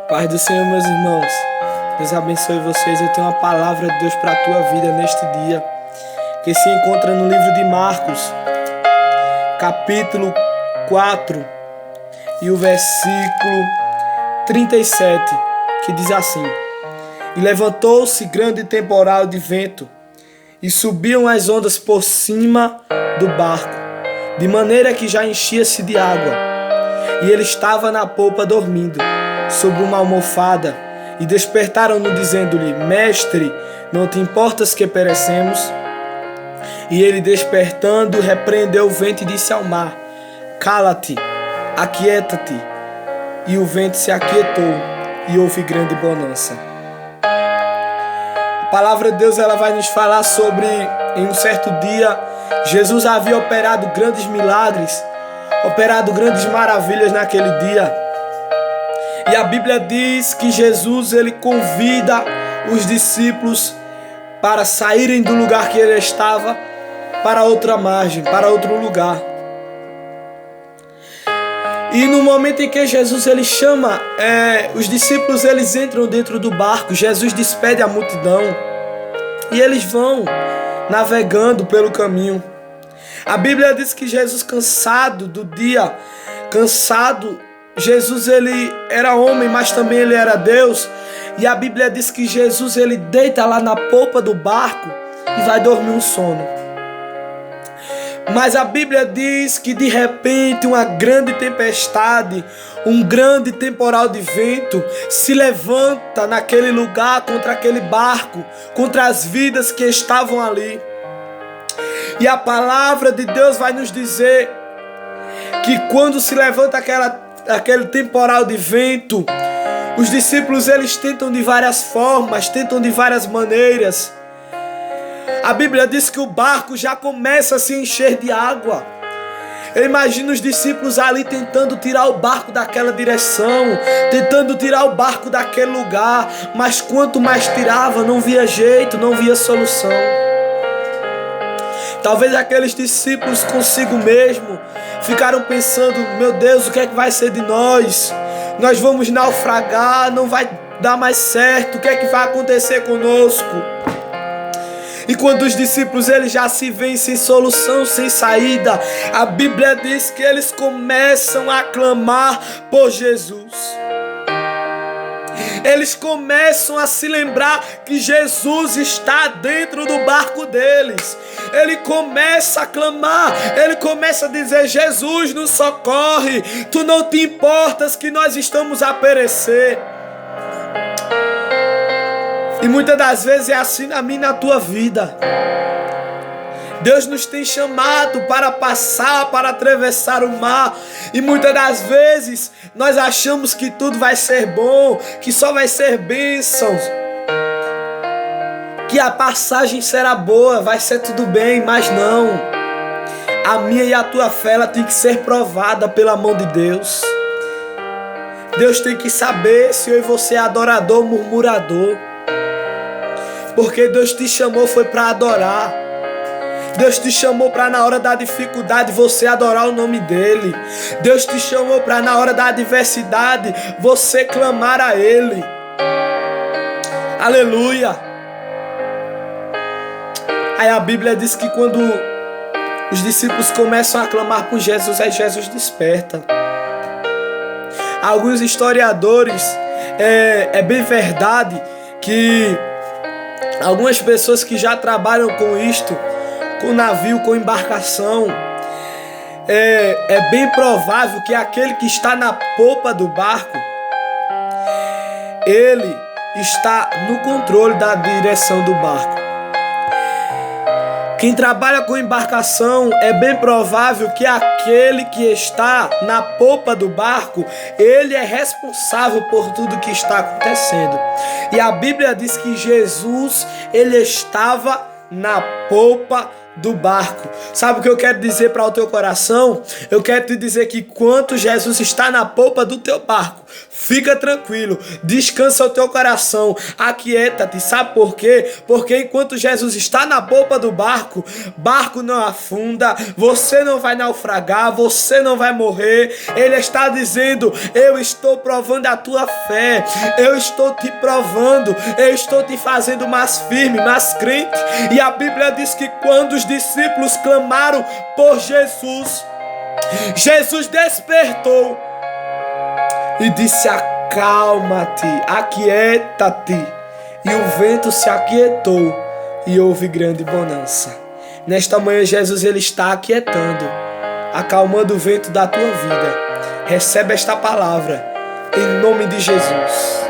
Paz do Senhor, meus irmãos. Deus abençoe vocês. Eu tenho uma palavra de Deus para a tua vida neste dia, que se encontra no livro de Marcos, capítulo 4, e o versículo 37, que diz assim: E levantou-se grande temporal de vento, e subiam as ondas por cima do barco, de maneira que já enchia-se de água. E ele estava na polpa dormindo, sobre uma almofada, e despertaram-no dizendo-lhe: Mestre, não te importas que perecemos? E ele, despertando, repreendeu o vento e disse ao mar: Cala-te, aquieta-te. E o vento se aquietou, e houve grande bonança. A palavra de Deus, ela vai nos falar sobre, em um certo dia, Jesus havia operado grandes milagres, operado grandes maravilhas naquele dia. E a Bíblia diz que Jesus, ele convida os discípulos para saírem do lugar que ele estava para outra margem, para outro lugar. E no momento em que Jesus ele chama, os discípulos, eles entram dentro do barco. Jesus despede a multidão e eles vão navegando pelo caminho. A Bíblia diz que Jesus, cansado do dia, Jesus, ele era homem, mas também ele era Deus. E a Bíblia diz que Jesus, ele deita lá na polpa do barco e vai dormir um sono. Mas a Bíblia diz que de repente uma grande tempestade, um grande temporal de vento se levanta naquele lugar contra aquele barco, contra as vidas que estavam ali. E a palavra de Deus vai nos dizer que quando se levanta aquele temporal de vento, os discípulos, eles tentam de várias formas, tentam de várias maneiras. A Bíblia diz que o barco já começa a se encher de água. Eu imagino os discípulos ali tentando tirar o barco daquela direção, tentando tirar o barco daquele lugar, mas quanto mais tirava, não via jeito, não via solução. Talvez aqueles discípulos consigo mesmo ficaram pensando: meu Deus, o que é que vai ser de nós? Nós vamos naufragar, não vai dar mais certo, o que é que vai acontecer conosco? E quando os discípulos, eles já se veem sem solução, sem saída, a Bíblia diz que eles começam a clamar por Jesus. Eles começam a se lembrar que Jesus está dentro do barco deles. Ele começa a clamar, ele começa a dizer: Jesus, nos socorre, tu não te importas que nós estamos a perecer. E muitas das vezes é assim na minha e na tua vida. Deus nos tem chamado para passar, para atravessar o mar. E muitas das vezes nós achamos que tudo vai ser bom, que só vai ser bênçãos, que a passagem será boa, vai ser tudo bem, mas não. A minha e a tua fé, ela tem que ser provada pela mão de Deus. Deus tem que saber se eu e você é adorador ou murmurador. Porque Deus te chamou foi para adorar. Deus te chamou para, na hora da dificuldade, você adorar o nome dele. Deus te chamou para, na hora da adversidade, você clamar a ele. Aleluia. Aí a Bíblia diz que quando os discípulos começam a clamar por Jesus, aí Jesus desperta. Alguns historiadores, é bem verdade que algumas pessoas que já trabalham com isto, com navio, com embarcação, é bem provável que aquele que está na polpa do barco, ele está no controle da direção do barco. Quem trabalha com embarcação, é bem provável que aquele que está na polpa do barco, ele é responsável por tudo que está acontecendo. E a Bíblia diz que Jesus, ele estava na polpa do barco. Sabe o que eu quero dizer para o teu coração? Eu quero te dizer que enquanto Jesus está na polpa do teu barco, fica tranquilo, descansa o teu coração, aquieta-te. Sabe por quê? Porque enquanto Jesus está na polpa do barco, barco não afunda, você não vai naufragar, você não vai morrer. Ele está dizendo: eu estou provando a tua fé, eu estou te provando, eu estou te fazendo mais firme, mais crente. E a Bíblia diz que quando os discípulos clamaram por Jesus, Jesus despertou e disse: acalma-te, aquieta-te. E o vento se aquietou e houve grande bonança. Nesta manhã Jesus ele está aquietando, acalmando o vento da tua vida. Recebe esta palavra em nome de Jesus.